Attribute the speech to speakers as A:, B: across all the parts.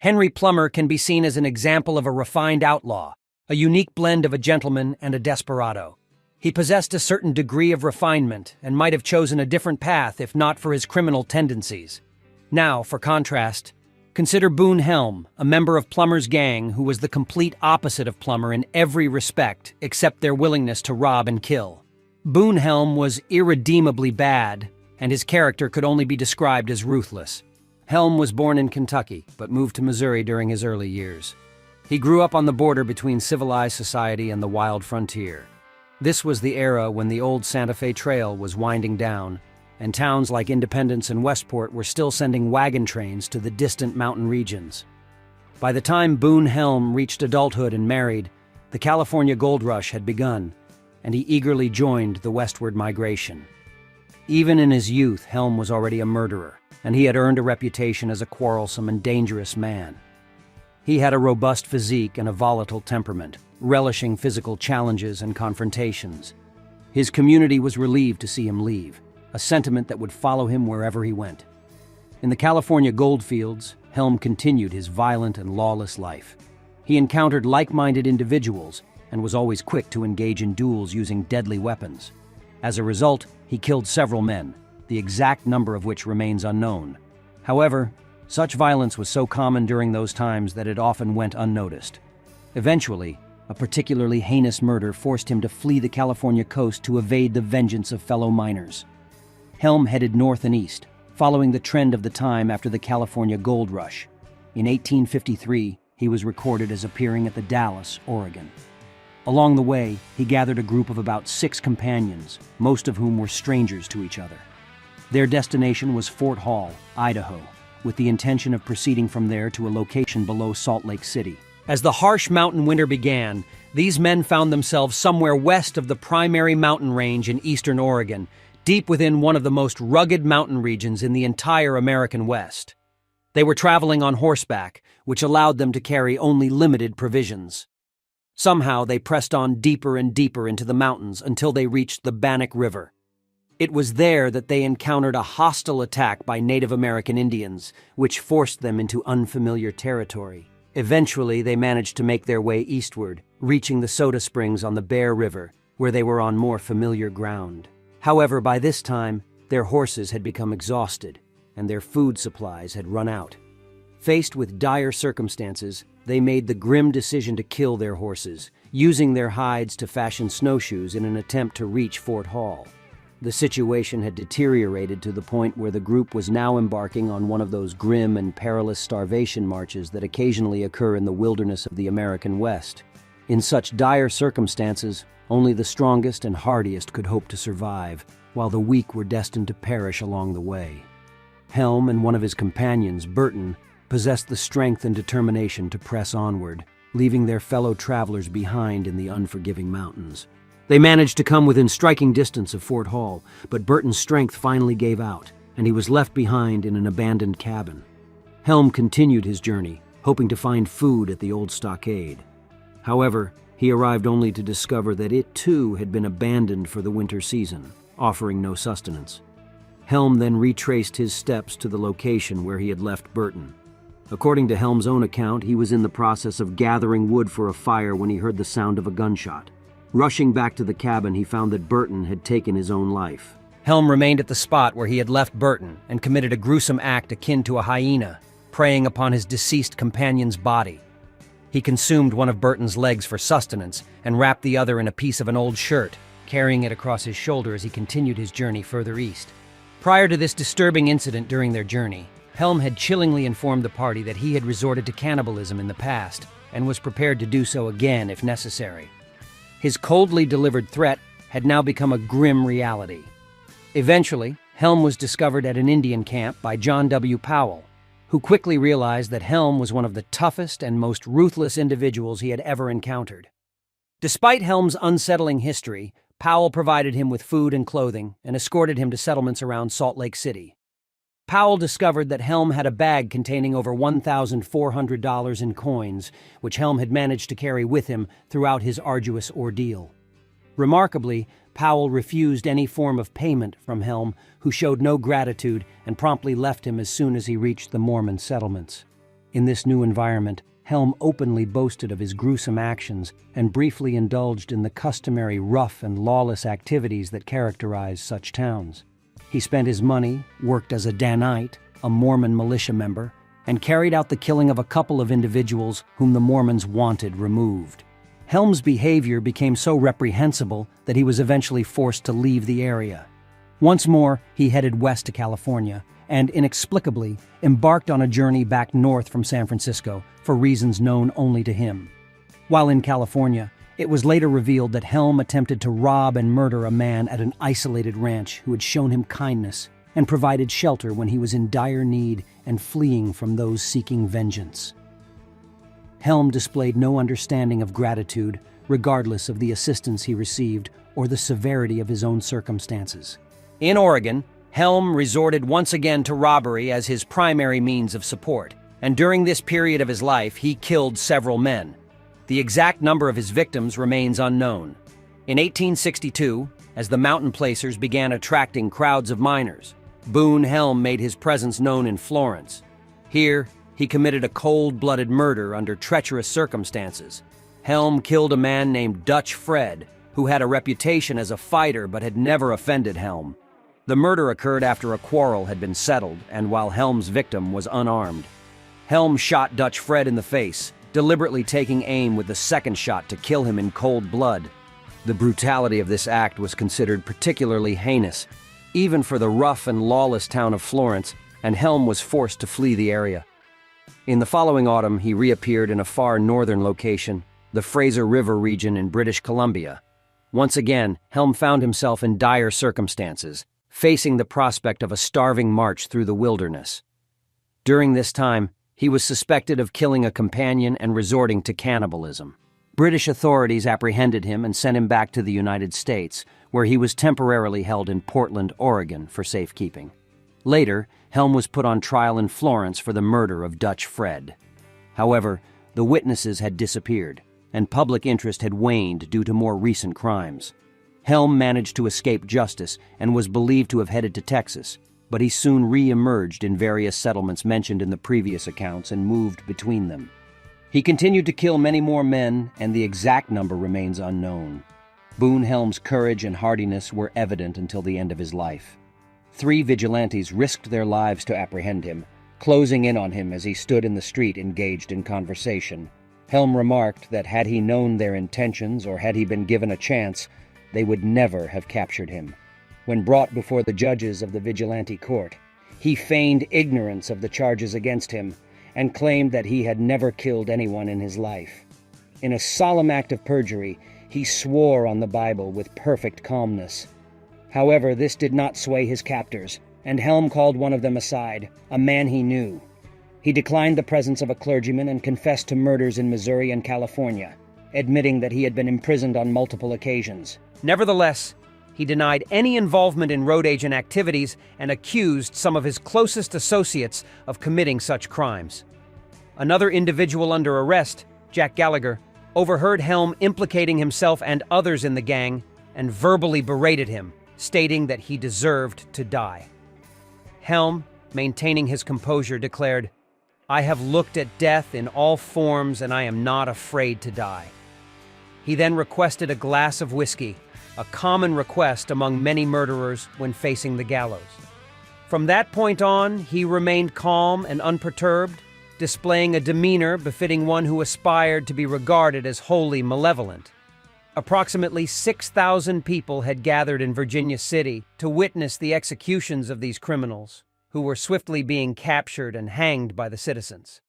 A: Henry Plummer can be seen as an example of a refined outlaw, a unique blend of a gentleman and a desperado. He possessed a certain degree of refinement and might have chosen a different path if not for his criminal tendencies. Now, for contrast, consider Boone Helm, a member of Plummer's gang who was the complete opposite of Plummer in every respect except their willingness to rob and kill. Boone Helm was irredeemably bad, and his character could only be described as ruthless. Helm was born in Kentucky, but moved to Missouri during his early years. He grew up on the border between civilized society and the wild frontier. This was the era when the old Santa Fe Trail was winding down, and towns like Independence and Westport were still sending wagon trains to the distant mountain regions. By the time Boone Helm reached adulthood and married, the California gold rush had begun, and he eagerly joined the westward migration. Even in his youth, Helm was already a murderer, and he had earned a reputation as a quarrelsome and dangerous man. He had a robust physique and a volatile temperament, relishing physical challenges and confrontations. His community was relieved to see him leave, a sentiment that would follow him wherever he went. In the California goldfields, Helm continued his violent and lawless life. He encountered like-minded individuals and was always quick to engage in duels using deadly weapons. As a result, he killed several men, the exact number of which remains unknown. However, such violence was so common during those times that it often went unnoticed. Eventually, a particularly heinous murder forced him to flee the California coast to evade the vengeance of fellow miners. Helm headed north and east, following the trend of the time after the California gold rush. In 1853, he was recorded as appearing at the Dalles, Oregon. Along the way, he gathered a group of about 6 companions, most of whom were strangers to each other. Their destination was Fort Hall, Idaho, with the intention of proceeding from there to a location below Salt Lake City. As the harsh mountain winter began, these men found themselves somewhere west of the primary mountain range in eastern Oregon, deep within one of the most rugged mountain regions in the entire American West. They were traveling on horseback, which allowed them to carry only limited provisions. Somehow they pressed on deeper and deeper into the mountains until they reached the Bannock River. It was there that they encountered a hostile attack by Native American Indians, which forced them into unfamiliar territory. Eventually, they managed to make their way eastward, reaching the Soda Springs on the Bear River, where they were on more familiar ground. However, by this time, their horses had become exhausted, and their food supplies had run out. Faced with dire circumstances, they made the grim decision to kill their horses, using their hides to fashion snowshoes in an attempt to reach Fort Hall. The situation had deteriorated to the point where the group was now embarking on one of those grim and perilous starvation marches that occasionally occur in the wilderness of the American West. In such dire circumstances, only the strongest and hardiest could hope to survive, while the weak were destined to perish along the way. Helm and one of his companions, Burton, possessed the strength and determination to press onward, leaving their fellow travelers behind in the unforgiving mountains. They managed to come within striking distance of Fort Hall, but Burton's strength finally gave out, and he was left behind in an abandoned cabin. Helm continued his journey, hoping to find food at the old stockade. However, he arrived only to discover that it too had been abandoned for the winter season, offering no sustenance. Helm then retraced his steps to the location where he had left Burton. According to Helm's own account, he was in the process of gathering wood for a fire when he heard the sound of a gunshot. Rushing back to the cabin, he found that Burton had taken his own life. Helm remained at the spot where he had left Burton and committed a gruesome act akin to a hyena, preying upon his deceased companion's body. He consumed one of Burton's legs for sustenance and wrapped the other in a piece of an old shirt, carrying it across his shoulder as he continued his journey further east. Prior to this disturbing incident during their journey, Helm had chillingly informed the party that he had resorted to cannibalism in the past and was prepared to do so again if necessary. His coldly delivered threat had now become a grim reality. Eventually, Helm was discovered at an Indian camp by John W. Powell, who quickly realized that Helm was one of the toughest and most ruthless individuals he had ever encountered. Despite Helm's unsettling history, Powell provided him with food and clothing and escorted him to settlements around Salt Lake City. Powell discovered that Helm had a bag containing over $1,400 in coins, which Helm had managed to carry with him throughout his arduous ordeal. Remarkably, Powell refused any form of payment from Helm, who showed no gratitude and promptly left him as soon as he reached the Mormon settlements. In this new environment, Helm openly boasted of his gruesome actions and briefly indulged in the customary rough and lawless activities that characterize such towns. He spent his money, worked as a Danite, a Mormon militia member, and carried out the killing of a couple of individuals whom the Mormons wanted removed. Helm's behavior became so reprehensible that he was eventually forced to leave the area. Once more, he headed west to California and, inexplicably, embarked on a journey back north from San Francisco for reasons known only to him. While in California, it was later revealed that Helm attempted to rob and murder a man at an isolated ranch who had shown him kindness and provided shelter when he was in dire need and fleeing from those seeking vengeance. Helm displayed no understanding of gratitude, regardless of the assistance he received or the severity of his own circumstances. In Oregon, Helm resorted once again to robbery as his primary means of support, and during this period of his life, he killed several men. The exact number of his victims remains unknown. In 1862, as the mountain placers began attracting crowds of miners, Boone Helm made his presence known in Florence. Here, he committed a cold-blooded murder under treacherous circumstances. Helm killed a man named Dutch Fred, who had a reputation as a fighter but had never offended Helm. The murder occurred after a quarrel had been settled and while Helm's victim was unarmed. Helm shot Dutch Fred in the face, deliberately taking aim with the second shot to kill him in cold blood. The brutality of this act was considered particularly heinous, even for the rough and lawless town of Florence, and Helm was forced to flee the area. In the following autumn, he reappeared in a far northern location, the Fraser River region in British Columbia. Once again, Helm found himself in dire circumstances, facing the prospect of a starving march through the wilderness. During this time, he was suspected of killing a companion and resorting to cannibalism. British authorities apprehended him and sent him back to the United States, where he was temporarily held in Portland, Oregon, for safekeeping. Later, Helm was put on trial in Florence for the murder of Dutch Fred. However, the witnesses had disappeared, and public interest had waned due to more recent crimes. Helm managed to escape justice and was believed to have headed to Texas, but he soon re-emerged in various settlements mentioned in the previous accounts and moved between them. He continued to kill many more men, and the exact number remains unknown. Boone Helm's courage and hardiness were evident until the end of his life. 3 vigilantes risked their lives to apprehend him, closing in on him as he stood in the street engaged in conversation. Helm remarked that had he known their intentions or had he been given a chance, they would never have captured him. When brought before the judges of the vigilante court, he feigned ignorance of the charges against him and claimed that he had never killed anyone in his life. In a solemn act of perjury, he swore on the Bible with perfect calmness. However, this did not sway his captors, and Helm called one of them aside, a man he knew. He declined the presence of a clergyman and confessed to murders in Missouri and California, admitting that he had been imprisoned on multiple occasions. Nevertheless, he denied any involvement in road agent activities and accused some of his closest associates of committing such crimes. Another individual under arrest, Jack Gallagher, overheard Helm implicating himself and others in the gang and verbally berated him, stating that he deserved to die. Helm, maintaining his composure, declared, "I have looked at death in all forms and I am not afraid to die." He then requested a glass of whiskey, a common request among many murderers when facing the gallows. From that point on, he remained calm and unperturbed, displaying a demeanor befitting one who aspired to be regarded as wholly malevolent. Approximately 6,000 people had gathered in Virginia City to witness the executions of these criminals, who were swiftly being captured and hanged by the citizens.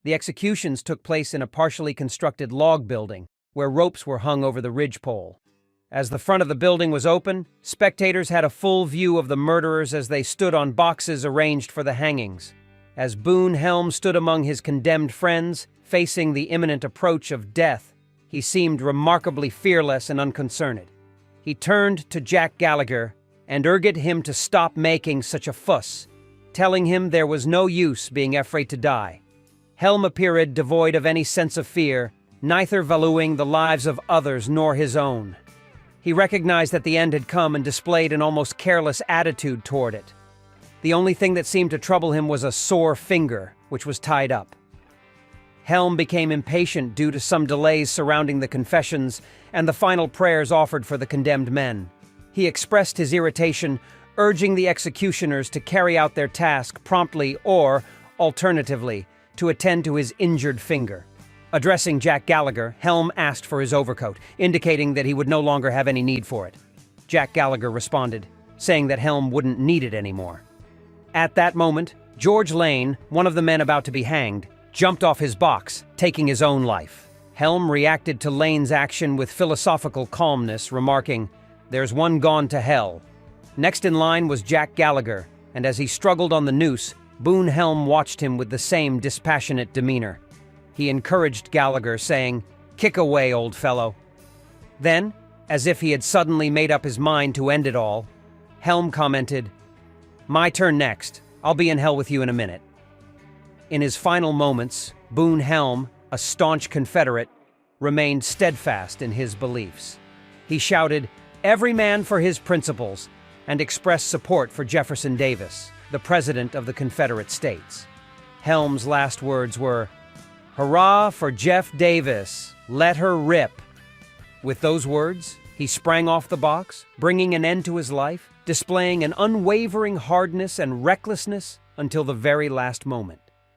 A: The executions took place in a partially constructed log building, where ropes were hung over the ridgepole. As the front of the building was open, spectators had a full view of the murderers as they stood on boxes arranged for the hangings. As Boone Helm stood among his condemned friends, facing the imminent approach of death, he seemed remarkably fearless and unconcerned. He turned to Jack Gallagher and urged him to stop making such a fuss, telling him there was no use being afraid to die. Helm appeared devoid of any sense of fear, neither valuing the lives of others nor his own. He recognized that the end had come and displayed an almost careless attitude toward it. The only thing that seemed to trouble him was a sore finger, which was tied up. Helm became impatient due to some delays surrounding the confessions and the final prayers offered for the condemned men. He expressed his irritation, urging the executioners to carry out their task promptly or, alternatively, to attend to his injured finger. Addressing Jack Gallagher, Helm asked for his overcoat, indicating that he would no longer have any need for it. Jack Gallagher responded, saying that Helm wouldn't need it anymore. At that moment, George Lane, one of the men about to be hanged, jumped off his box, taking his own life. Helm reacted to Lane's action with philosophical calmness, remarking, "There's one gone to hell." Next in line was Jack Gallagher, and as he struggled on the noose, Boone Helm watched him with the same dispassionate demeanor. He encouraged Gallagher, saying, "Kick away, old fellow." Then, as if he had suddenly made up his mind to end it all, Helm commented, "My turn next. I'll be in hell with you in a minute." In his final moments, Boone Helm, a staunch Confederate, remained steadfast in his beliefs. He shouted, "Every man for his principles," and expressed support for Jefferson Davis, the President of the Confederate States. Helm's last words were, "Hurrah for Jeff Davis, let her rip." With those words, he sprang off the box, bringing an end to his life, displaying an unwavering hardness and recklessness until the very last moment.